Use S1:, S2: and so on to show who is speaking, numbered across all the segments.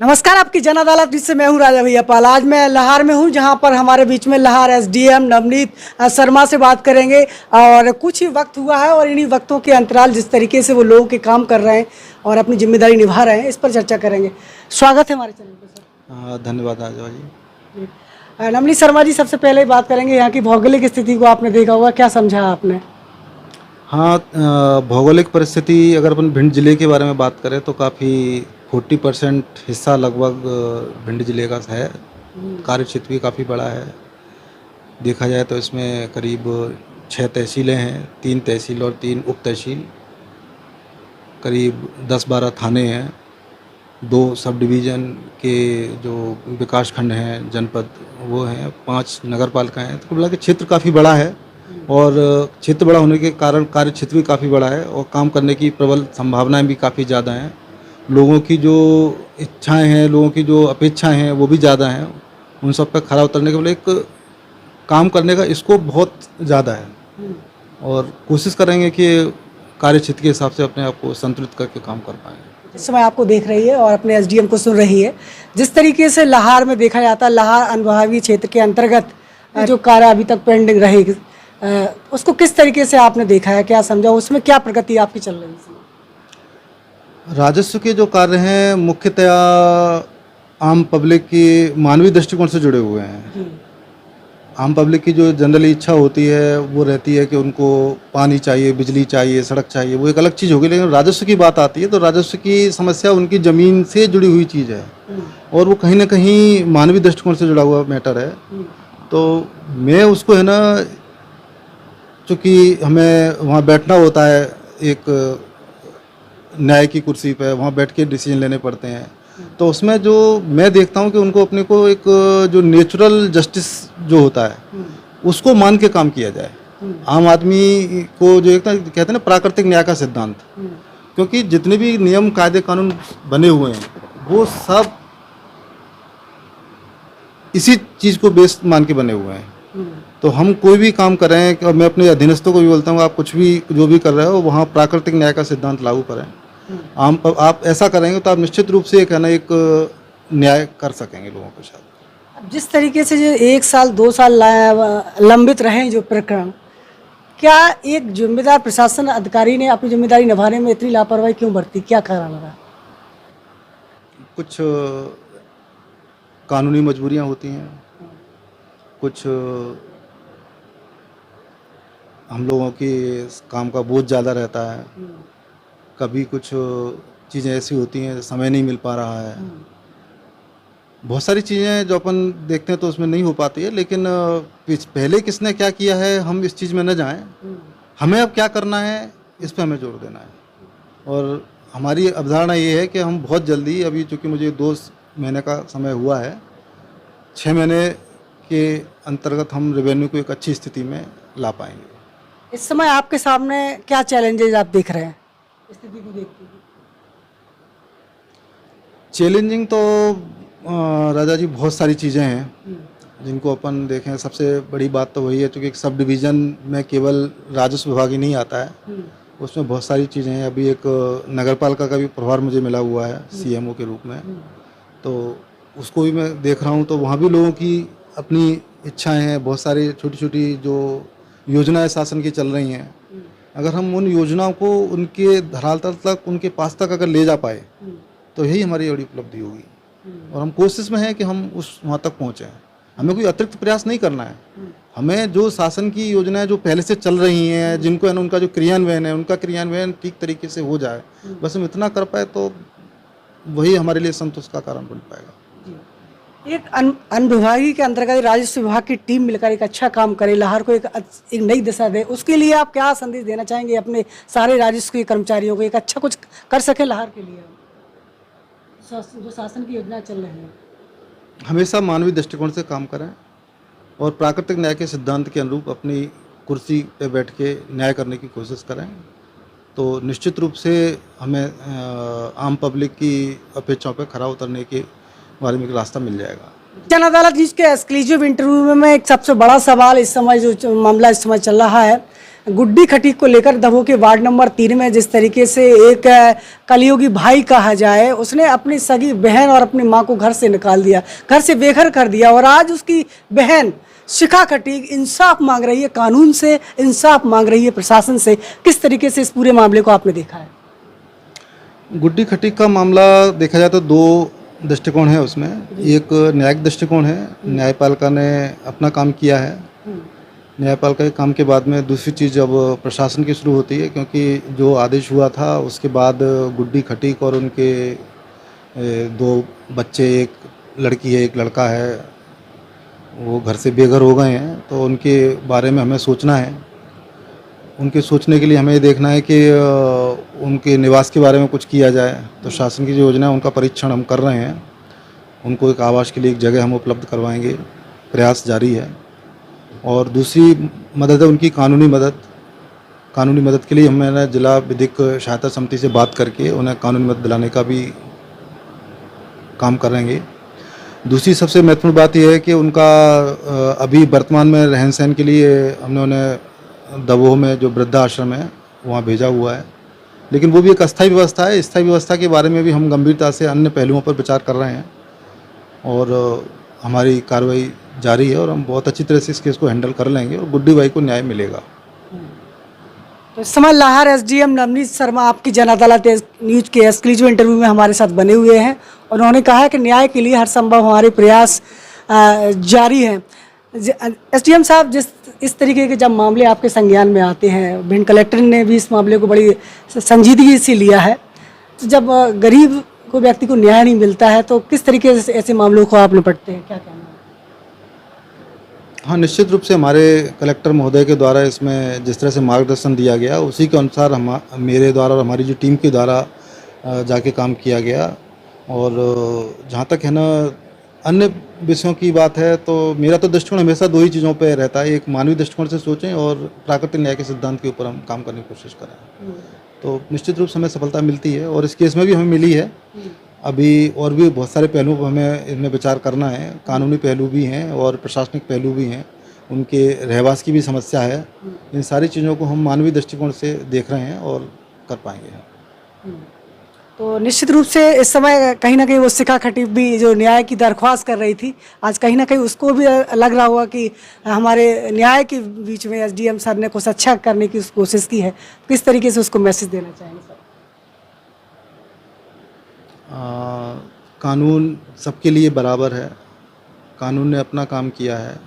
S1: नमस्कार, आपकी जन अदालत जिससे मैं हूं राजा भैया पाल। आज मैं लाहौर में हूं, जहां पर हमारे बीच में लाहौर एसडीएम नवनीत शर्मा से बात करेंगे। और कुछ ही वक्त हुआ है और इन्हीं वक्तों के अंतराल जिस तरीके से वो लोगों के काम कर रहे हैं और अपनी जिम्मेदारी निभा रहे हैं, इस पर चर्चा करेंगे। स्वागत है हमारे चैनल पर सर।
S2: धन्यवाद राजा जी।
S1: नवनीत शर्मा जी, सबसे पहले बात करेंगे यहाँ की भौगोलिक स्थिति को। आपने देखा होगा, क्या समझा आपने?
S2: हाँ, भौगोलिक परिस्थिति अगर अपन भिंड जिले के बारे में बात करें तो काफ़ी 40% हिस्सा लगभग भिंड जिले का है। कार्य क्षेत्र भी काफ़ी बड़ा है। देखा जाए तो इसमें करीब 6 तहसीलें हैं, 3 तहसील और 3 उप तहसील, करीब 10-12 थाने हैं, 2 सब डिवीज़न के जो विकास खंड हैं, जनपद वो हैं, 5 नगर पालिका हैं। तो कुल मिला के क्षेत्र काफ़ी बड़ा है और क्षेत्र बड़ा होने के कारण कार्य क्षेत्र भी काफ़ी बड़ा है और काम करने की प्रबल संभावनाएं भी काफ़ी ज़्यादा हैं। लोगों की जो इच्छाएं हैं, लोगों की जो अपेक्षाएं हैं वो भी ज़्यादा हैं। उन सब पर खरा उतरने के लिए एक काम करने का स्कोप बहुत ज़्यादा है और कोशिश करेंगे कि कार्य क्षेत्र के हिसाब से अपने आप को संतुलित करके काम कर पाएँ।
S1: इस समय आपको देख रही है और अपने एसडीएम को सुन रही है। जिस तरीके से लाहौर में देखा जाता है, लाहौर अनुभागीय क्षेत्र के अंतर्गत जो कार्य अभी तक पेंडिंग रहे, उसको किस तरीके से आपने देखा है, क्या समझा, उसमें क्या प्रगति आपकी चल रही है?
S2: राजस्व के जो कार्य हैं मुख्यतया आम पब्लिक की मानवीय दृष्टिकोण से जुड़े हुए हैं। आम पब्लिक की जो जनरली इच्छा होती है वो रहती है कि उनको पानी चाहिए, बिजली चाहिए, सड़क चाहिए, वो एक अलग चीज़ होगी। लेकिन राजस्व की बात आती है तो राजस्व की समस्या उनकी ज़मीन से जुड़ी हुई चीज़ है और वो कहीं ना कहीं मानवीय दृष्टिकोण से जुड़ा हुआ मैटर है। तो मैं उसको है ना, चूँकि हमें वहाँ बैठना होता है, एक न्याय की कुर्सी पे वहाँ बैठ के डिसीजन लेने पड़ते हैं, तो उसमें जो मैं देखता हूँ कि उनको अपने को एक जो नेचुरल जस्टिस जो होता है उसको मान के काम किया जाए। आम आदमी को जो एक कहते हैं ना प्राकृतिक न्याय का सिद्धांत, क्योंकि जितने भी नियम कायदे कानून बने हुए हैं वो सब इसी चीज़ को बेस मान के बने हुए हैं। तो हम कोई भी काम कर रहे हैं, मैं अपने अधीनस्थों को भी बोलता हूँ, आप कुछ भी जो भी कर रहे हो वहाँ प्राकृतिक न्याय का सिद्धांत लागू करें। आप ऐसा करेंगे तो आप निश्चित रूप से एक न्याय कर सकेंगे लोगों के साथ।
S1: अब जिस तरीके से जो 1 साल 2 साल लंबित रहे जो प्रकरण, क्या एक जिम्मेदार प्रशासन अधिकारी ने अपनी जिम्मेदारी निभाने में इतनी लापरवाही क्यों बरती? क्या कारण लगा?
S2: कुछ कानूनी मजबूरियां होती हैं, कुछ हम लोगों की काम का बोझ ज़्यादा रहता है, कभी कुछ चीज़ें ऐसी होती हैं समय नहीं मिल पा रहा है। बहुत सारी चीज़ें जो अपन देखते हैं तो उसमें नहीं हो पाती है। लेकिन पहले किसने क्या किया है हम इस चीज़ में न जाएं, हमें अब क्या करना है इस पे हमें जोर देना है। और हमारी अवधारणा ये है कि हम बहुत जल्दी, अभी चूँकि मुझे 2 महीने का समय हुआ है, 6 महीने के अंतर्गत हम रेवेन्यू को एक अच्छी स्थिति में ला पाएंगे।
S1: इस समय आपके सामने क्या चैलेंजेस आप देख रहे हैं स्थिति को देखते हुए?
S2: चैलेंजिंग तो राजा जी बहुत सारी चीज़ें हैं जिनको अपन देखें। सबसे बड़ी बात तो वही है, क्योंकि एक सब डिवीज़न में केवल राजस्व विभाग ही नहीं आता है, उसमें बहुत सारी चीज़ें हैं। अभी एक नगर पालिका का भी प्रभार मुझे मिला हुआ है सीएमओ के रूप में, तो उसको भी मैं देख रहा हूँ। तो वहाँ भी लोगों की अपनी इच्छाएं हैं, बहुत सारी छोटी छोटी जो योजनाएं शासन की चल रही हैं, अगर हम उन योजनाओं को उनके धरातल तक, उनके पास तक अगर ले जा पाए तो यही हमारी बड़ी उपलब्धि होगी। और हम कोशिश में हैं कि हम वहाँ तक पहुँचें। हमें कोई अतिरिक्त प्रयास नहीं करना है, हमें जो शासन की योजनाएं जो पहले से चल रही हैं, जिनको है ना उनका जो क्रियान्वयन है, उनका क्रियान्वयन ठीक तरीके से हो जाए, बस हम इतना कर पाए तो वही हमारे लिए संतोष का कारण बन पाएगा।
S1: एक अनुविभागीय के अंतर्गत राजस्व विभाग की टीम मिलकर एक अच्छा काम करे, लाहौर को एक नई दिशा दे, उसके लिए आप क्या संदेश देना चाहेंगे अपने सारे राजस्व के कर्मचारियों को? एक अच्छा कुछ कर सके लाहौर के लिए, जो शासन की योजना चल रही है।
S2: हमेशा मानवीय दृष्टिकोण से काम करें और प्राकृतिक न्याय के सिद्धांत के अनुरूप अपनी कुर्सी पे बैठ के न्याय करने की कोशिश करें, तो निश्चित रूप से हमें आम पब्लिक की अपेक्षाओं पर खरा उतरने के बारे में एक रास्ता मिल जाएगा।
S1: जन अदालत जिसके एक्सक्लूसिव इंटरव्यू में एक सबसे बड़ा सवाल इस समय जो मामला इस समय चल रहा है, गुड्डी खटीक को लेकर दमोह के वार्ड नंबर 3 में जिस तरीके से एक कलयुगी भाई कहा जाए, उसने अपनी सगी बहन और अपनी मां को घर से निकाल दिया, घर से बेघर कर दिया, और आज उसकी बहन शिखा खटीक इंसाफ मांग रही है, कानून से इंसाफ मांग रही है, प्रशासन से। किस तरीके से इस पूरे मामले को आपने देखा है?
S2: गुड्डी खटीक का मामला देखा जाए तो दो दृष्टिकोण है उसमें। एक न्यायिक दृष्टिकोण है, न्यायपालिका ने अपना काम किया है। न्यायपालिका के काम के बाद में दूसरी चीज़ अब प्रशासन की शुरू होती है, क्योंकि जो आदेश हुआ था उसके बाद गुड्डी खटीक और उनके 2 बच्चे, एक लड़की है एक लड़का है, वो घर से बेघर हो गए हैं। तो उनके बारे में हमें सोचना है। उनके सोचने के लिए हमें ये देखना है कि उनके निवास के बारे में कुछ किया जाए। तो शासन की जो योजना है उनका परीक्षण हम कर रहे हैं। उनको एक आवास के लिए एक जगह हम उपलब्ध करवाएंगे, प्रयास जारी है। और दूसरी मदद है उनकी कानूनी मदद। कानूनी मदद के लिए हमने जिला विधिक सहायता समिति से बात करके उन्हें कानूनी मदद दिलाने का भी काम करेंगे। दूसरी सबसे महत्वपूर्ण बात यह है कि उनका अभी वर्तमान में रहन सहन के लिए हमने उन्हें दमोह में जो वृद्धाश्रम है वहाँ भेजा हुआ है, लेकिन वो भी एक अस्थायी व्यवस्था है। स्थायी व्यवस्था के बारे में भी हम गंभीरता से अन्य पहलुओं पर विचार कर रहे हैं और हमारी कार्रवाई जारी है और हम बहुत अच्छी तरह से इस केस को हैंडल कर लेंगे और गुड्डी भाई को न्याय मिलेगा।
S1: तो इस समय लाहौर एसडीएम नवनीत शर्मा आपकी जन अदालत न्यूज के एक्सक्लूसिव इंटरव्यू में हमारे साथ बने हुए हैं। उन्होंने कहा है कि न्याय के लिए हर संभव हमारे प्रयास जारी हैं। एसडीएम साहब, इस तरीके के जब मामले आपके संज्ञान में आते हैं, भिंड कलेक्टर ने भी इस मामले को बड़ी संजीदगी से लिया है, तो जब गरीब को व्यक्ति को न्याय नहीं मिलता है तो किस तरीके से ऐसे मामलों को आप निपटते हैं, क्या कहना है?
S2: हाँ, निश्चित रूप से हमारे कलेक्टर महोदय के द्वारा इसमें जिस तरह से मार्गदर्शन दिया गया उसी के अनुसार मेरे द्वारा और हमारी जो टीम के द्वारा जाके काम किया गया। और जहाँ तक है ना अन्य विषयों की बात है तो मेरा तो दृष्टिकोण हमेशा 2 ही चीज़ों पे रहता है। एक मानवीय दृष्टिकोण से सोचें और प्राकृतिक न्याय के सिद्धांत के ऊपर हम काम करने की कोशिश करें। तो निश्चित रूप से हमें सफलता मिलती है और इस केस में भी हमें मिली है। अभी और भी बहुत सारे पहलुओं पर हमें इनमें विचार करना है। कानूनी पहलू भी हैं और प्रशासनिक पहलू भी हैं, उनके रहवास की भी समस्या है। इन सारी चीज़ों को हम मानवीय दृष्टिकोण से देख रहे हैं और कर पाएंगे।
S1: तो निश्चित रूप से इस समय कहीं ना कहीं वो शिखा खटीक भी जो न्याय की दरख्वास्त कर रही थी, आज कहीं ना कहीं उसको भी लग रहा होगा कि हमारे न्याय के बीच में एसडीएम सर ने कुछ अच्छा करने की कोशिश की है। किस तरीके से उसको मैसेज देना चाहेंगे सर?
S2: कानून सबके लिए बराबर है। कानून ने अपना काम किया है,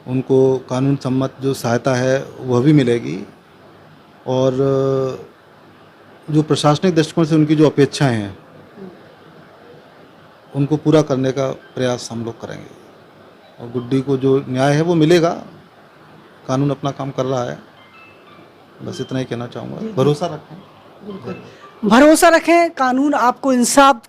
S2: उनको कानून सम्मत जो सहायता है वह भी मिलेगी और जो प्रशासनिक दृष्टिकोण से उनकी जो अपेक्षाएं हैं उनको पूरा करने का प्रयास हम लोग करेंगे और गुड्डी को जो न्याय है वो मिलेगा। कानून अपना काम कर रहा है, बस इतना ही कहना चाहूँगा। भरोसा रखें,
S1: भरोसा रखें, कानून आपको इंसाफ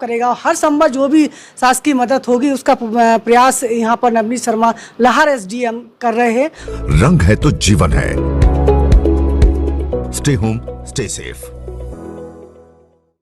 S1: करेगा। हर संभव जो भी शासकीय मदद होगी उसका प्रयास यहाँ पर नवनीत शर्मा लाहौर एसडीएम कर रहे हैं।
S3: रंग है तो जीवन है। Stay home, stay safe.